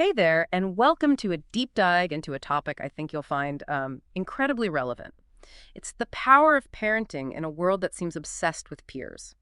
Hey there, and welcome to a deep dive into a topic I think you'll find incredibly relevant. It's the power of parenting in a world that seems obsessed with peers.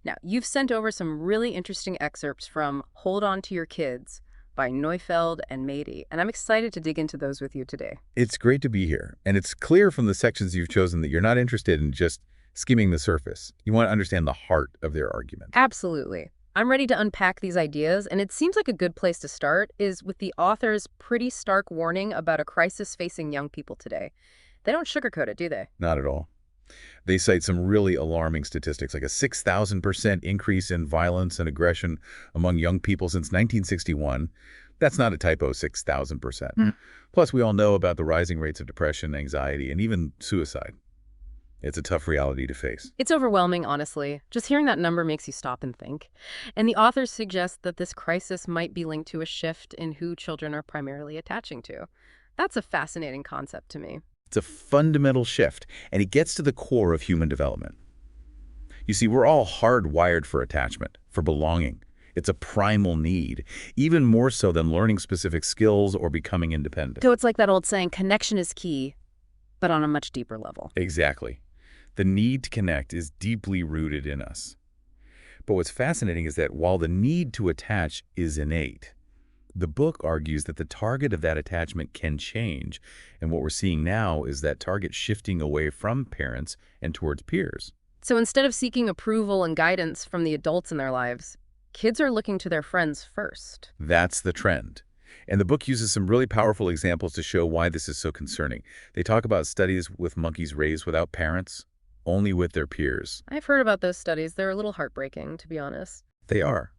Now, you've sent over some really interesting excerpts from Hold On to Your Kids by Neufeld and Maté, and I'm excited to dig into those with you today. It's great to be here, and it's clear from the sections you've chosen that you're not interested in just skimming the surface. You want to understand the heart of their argument. Absolutely. I'm ready to unpack these ideas, and it seems like a good place to start is with the author's pretty stark warning about a crisis facing young people today. They don't sugarcoat it, do they? Not at all. They cite some really alarming statistics, like a 6,000% increase in violence and aggression among young people since 1961. That's not a typo, 6,000%. Plus, we all know about the rising rates of depression, anxiety, and even suicide. It's a tough reality to face. It's overwhelming, honestly. Just hearing that number makes you stop and think. And the authors suggest that this crisis might be linked to a shift in who children are primarily attaching to. That's a fascinating concept to me. It's a fundamental shift, and it gets to the core of human development. You see, we're all hardwired for attachment, for belonging. It's a primal need, even more so than learning specific skills or becoming independent. So it's like that old saying, connection is key, but on a much deeper level. Exactly. The need to connect is deeply rooted in us. But what's fascinating is that while the need to attach is innate, the book argues that the target of that attachment can change, and what we're seeing now is that target shifting away from parents and towards peers. So instead of seeking approval and guidance from the adults in their lives, kids are looking to their friends first. That's the trend. And the book uses some really powerful examples to show why this is so concerning. They talk about studies with monkeys raised without parents, only with their peers. I've heard about those studies. They're a little heartbreaking, to be honest. They are.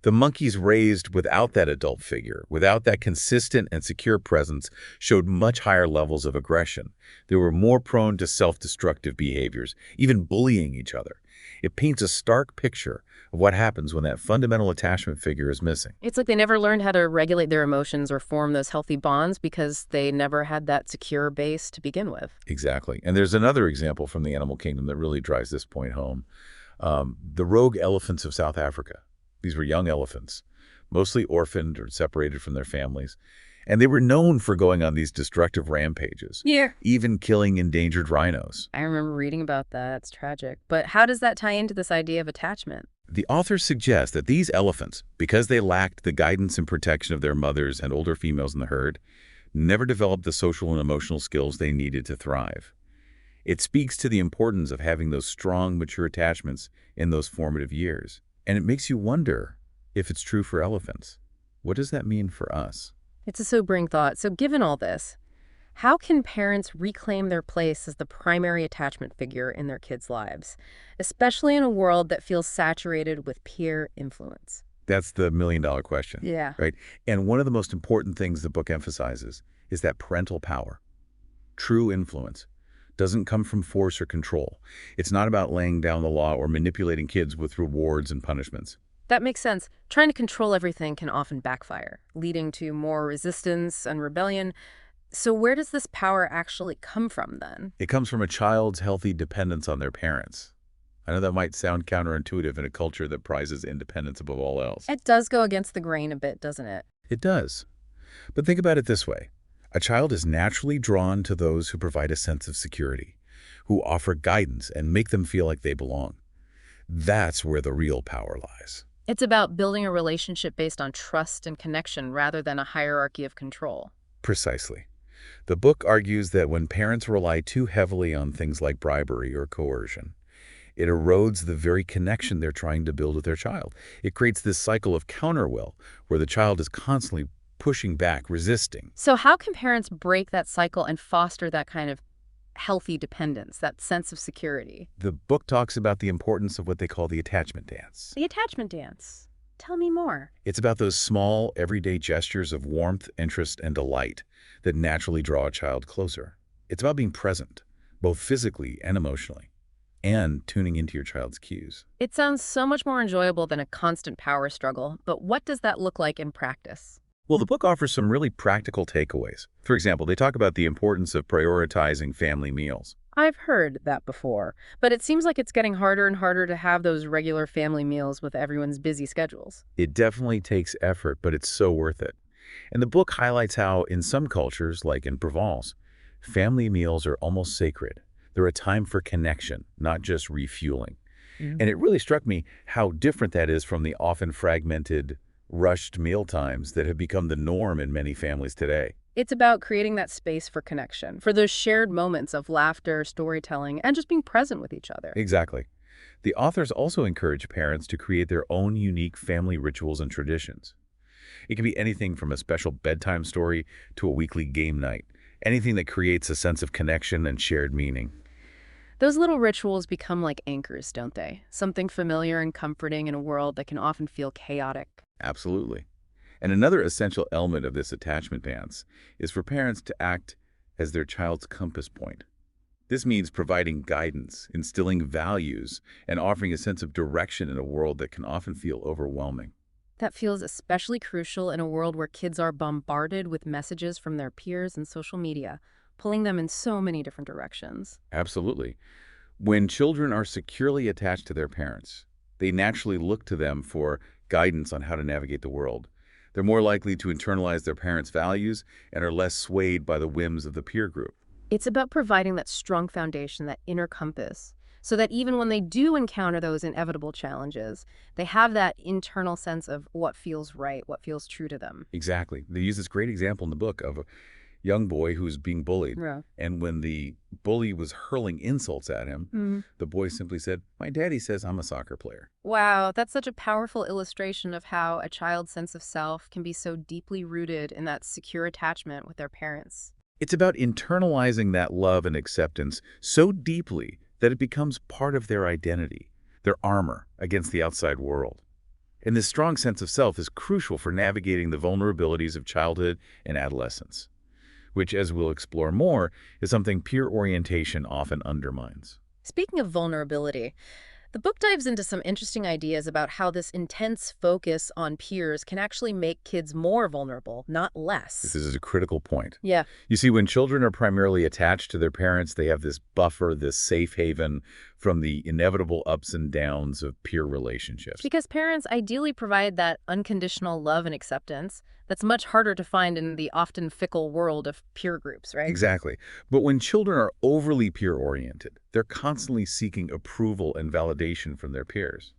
The monkeys raised without that adult figure, without that consistent and secure presence, showed much higher levels of aggression. They were more prone to self-destructive behaviors, even bullying each other. It paints a stark picture of what happens when that fundamental attachment figure is missing. It's like they never learned how to regulate their emotions or form those healthy bonds because they never had that secure base to begin with. Exactly. And there's another example from the animal kingdom that really drives this point home. The rogue elephants of South Africa. These were young elephants, mostly orphaned or separated from their families. And they were known for going on these destructive rampages, even killing endangered rhinos. I remember reading about that. It's tragic. But how does that tie into this idea of attachment? The authors suggest that these elephants, because they lacked the guidance and protection of their mothers and older females in the herd, never developed the social and emotional skills they needed to thrive. It speaks to the importance of having those strong, mature attachments in those formative years. And it makes you wonder if it's true for elephants. What does that mean for us? It's a sobering thought. So given all this, how can parents reclaim their place as the primary attachment figure in their kids' lives, especially in a world that feels saturated with peer influence? That's the million-dollar question, Yeah. right? And one of the most important things the book emphasizes is that parental power, true influence, doesn't come from force or control. It's not about laying down the law or manipulating kids with rewards and punishments. That makes sense. Trying to control everything can often backfire, leading to more resistance and rebellion. So where does this power actually come from then? It comes from a child's healthy dependence on their parents. I know that might sound counterintuitive in a culture that prizes independence above all else. It does go against the grain a bit, doesn't it? It does. But think about it this way. A child is naturally drawn to those who provide a sense of security, who offer guidance and make them feel like they belong. That's where the real power lies. It's about building a relationship based on trust and connection rather than a hierarchy of control. Precisely. The book argues that when parents rely too heavily on things like bribery or coercion, it erodes the very connection they're trying to build with their child. It creates this cycle of counterwill where the child is constantly pushing back, resisting. So how can parents break that cycle and foster that kind of healthy dependence, that sense of security? The book talks about the importance of what they call the attachment dance. The attachment dance. Tell me more. It's about those small, everyday gestures of warmth, interest, and delight that naturally draw a child closer. It's about being present, both physically and emotionally, and tuning into your child's cues. It sounds so much more enjoyable than a constant power struggle, but what does that look like in practice? Well, the book offers some really practical takeaways. For example, they talk about the importance of prioritizing family meals. I've heard that before, but it seems like it's getting harder and harder to have those regular family meals with everyone's busy schedules. It definitely takes effort, but it's so worth it. And the book highlights how, in some cultures, like in Provence, family meals are almost sacred. They're a time for connection, not just refueling. And it really struck me how different that is from the often fragmented, rushed meal times that have become the norm in many families today. It's about creating that space for connection, for those shared moments of laughter, storytelling, and just being present with each other. Exactly. The authors also encourage parents to create their own unique family rituals and traditions. It can be anything from a special bedtime story to a weekly game night, anything that creates a sense of connection and shared meaning. Those little rituals become like anchors, don't they? Something familiar and comforting in a world that can often feel chaotic. Absolutely. And another essential element of this attachment dance is for parents to act as their child's compass point. This means providing guidance, instilling values, and offering a sense of direction in a world that can often feel overwhelming. That feels especially crucial in a world where kids are bombarded with messages from their peers and social media, pulling them in so many different directions. Absolutely. When children are securely attached to their parents, they naturally look to them for guidance on how to navigate the world. They're more likely to internalize their parents' values and are less swayed by the whims of the peer group. It's about providing that strong foundation, that inner compass, so that even when they do encounter those inevitable challenges, they have that internal sense of what feels right, what feels true to them. Exactly. They use this great example in the book of a young boy who's being bullied. Yeah. And when the bully was hurling insults at him, the boy simply said, "My daddy says I'm a soccer player." Wow, that's such a powerful illustration of how a child's sense of self can be so deeply rooted in that secure attachment with their parents. It's about internalizing that love and acceptance so deeply that it becomes part of their identity, their armor against the outside world. And this strong sense of self is crucial for navigating the vulnerabilities of childhood and adolescence, which, as we'll explore more, is something peer orientation often undermines. Speaking of vulnerability, the book dives into some interesting ideas about how this intense focus on peers can actually make kids more vulnerable, not This less. is a critical point. Yeah, You see, when children are primarily attached to their parents, they have this buffer, this safe haven from the inevitable ups and downs of peer relationships. because parents ideally provide that unconditional love and acceptance that's much harder to find in the often fickle world of peer groups, right? Exactly. But when children are overly peer-oriented, they're constantly seeking approval and validation from their peers,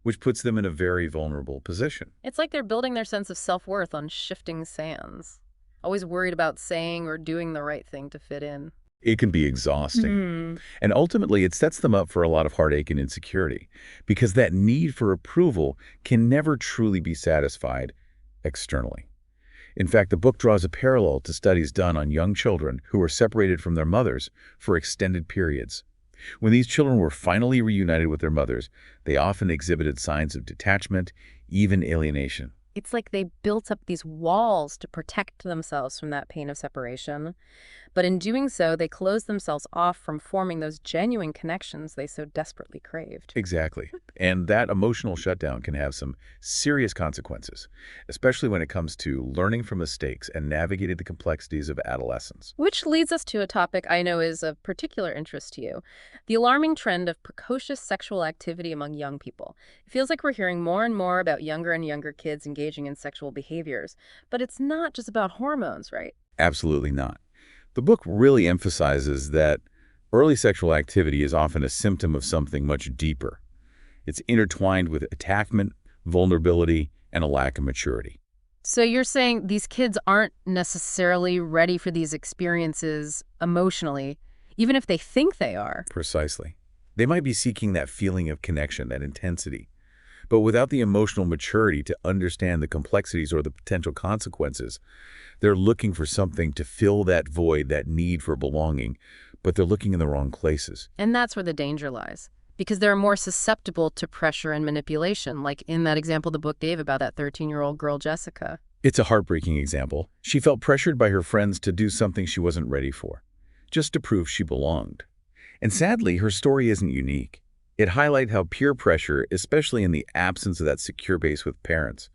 which puts them in a very vulnerable position. It's like they're building their sense of self-worth on shifting sands, always worried about saying or doing the right thing to fit in. It can be exhausting. Hmm. And ultimately, it sets them up for a lot of heartache and insecurity, because that need for approval can never truly be satisfied externally. In fact, the book draws a parallel to studies done on young children who were separated from their mothers for extended periods. When these children were finally reunited with their mothers, they often exhibited signs of detachment, even alienation. It's like they built up these walls to protect themselves from that pain of separation. But in doing so, they closed themselves off from forming those genuine connections they so desperately craved. Exactly. And that emotional shutdown can have some serious consequences, especially when it comes to learning from mistakes and navigating the complexities of adolescence. Which leads us to a topic I know is of particular interest to you, the alarming trend of precocious sexual activity among young people. It feels like we're hearing more and more about younger and younger kids engaging in sexual behaviors, but it's not just about hormones, right? Absolutely not. The book really emphasizes that early sexual activity is often a symptom of something much deeper. It's intertwined with attachment, vulnerability, and a lack of maturity. So you're saying these kids aren't necessarily ready for these experiences emotionally, even if they think they are. Precisely. They might be seeking that feeling of connection, that intensity, but without the emotional maturity to understand the complexities or the potential consequences, they're looking for something to fill that void, that need for belonging, but they're looking in the wrong places. And that's where the danger lies, because they're more susceptible to pressure and manipulation, like in that example the book gave about that 13-year-old girl, Jessica. It's a heartbreaking example. She felt pressured by her friends to do something she wasn't ready for, just to prove she belonged. And sadly, her story isn't unique. It highlights how peer pressure, especially in the absence of that secure base with parents,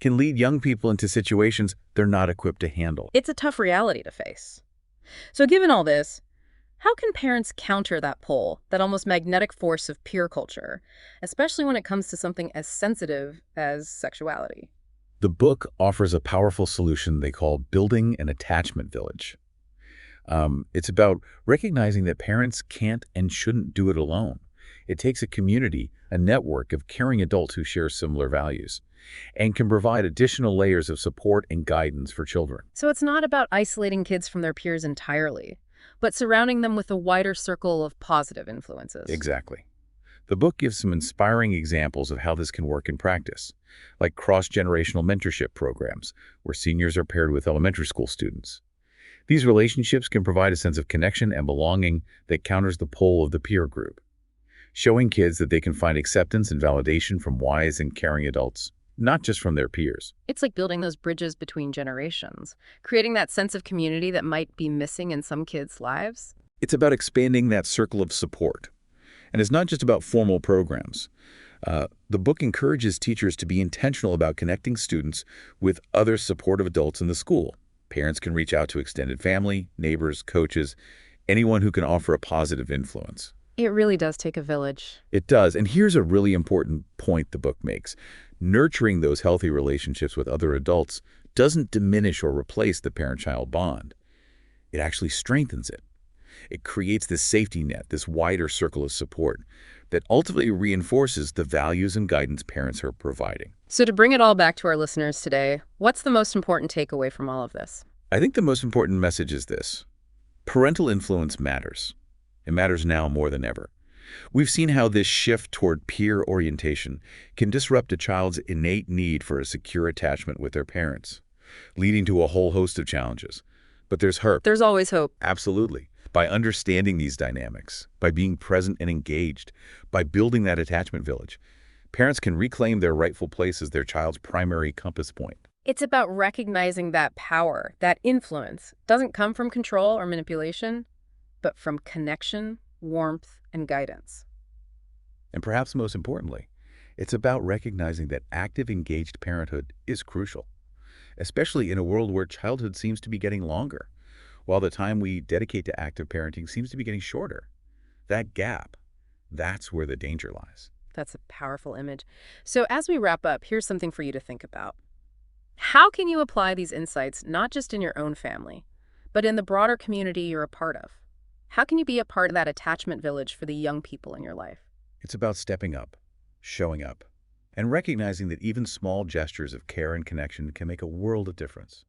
can lead young people into situations they're not equipped to handle. It's a tough reality to face. So given all this, How can parents counter that pull, that almost magnetic force of peer culture, especially when it comes to something as sensitive as sexuality? The book offers a powerful solution they call building an attachment village. It's about recognizing that parents can't and shouldn't do it alone. It takes a community, a network of caring adults who share similar values, and can provide additional layers of support and guidance for children. So it's not about isolating kids from their peers entirely, but surrounding them with a wider circle of positive influences. Exactly. The book gives some inspiring examples of how this can work in practice, like cross-generational mentorship programs, where seniors are paired with elementary school students. These relationships can provide a sense of connection and belonging that counters the pull of the peer group, showing kids that they can find acceptance and validation from wise and caring adults, not just from their peers. It's like building those bridges between generations, creating that sense of community that might be missing in some kids' lives. It's about expanding that circle of support. And it's not just about formal programs. The book encourages teachers to be intentional about connecting students with other supportive adults in the school. Parents can reach out to extended family, neighbors, coaches, anyone who can offer a positive influence. It really does take a village. It does. And here's a really important point the book makes. Nurturing those healthy relationships with other adults doesn't diminish or replace the parent-child bond. It actually strengthens it. It creates this safety net, this wider circle of support that ultimately reinforces the values and guidance parents are providing. So to bring it all back to our listeners today, what's the most important takeaway from all of this? I think the most important message is this. Parental influence matters. It matters now more than ever. We've seen how this shift toward peer orientation can disrupt a child's innate need for a secure attachment with their parents, leading to a whole host of challenges. But there's hope. There's always hope. Absolutely. By understanding these dynamics, by being present and engaged, by building that attachment village, parents can reclaim their rightful place as their child's primary compass point. It's about recognizing that power, that influence, doesn't come from control or manipulation, but from connection, warmth, and guidance. And perhaps most importantly, it's about recognizing that active, engaged parenthood is crucial, especially in a world where childhood seems to be getting longer, while the time we dedicate to active parenting seems to be getting shorter. That gap, that's where the danger lies. That's a powerful image. So as we wrap up, here's something for you to think about. How can you apply these insights not just in your own family, but in the broader community you're a part of? How can you be a part of that attachment village for the young people in your life? It's about stepping up, showing up, and recognizing that even small gestures of care and connection can make a world of difference.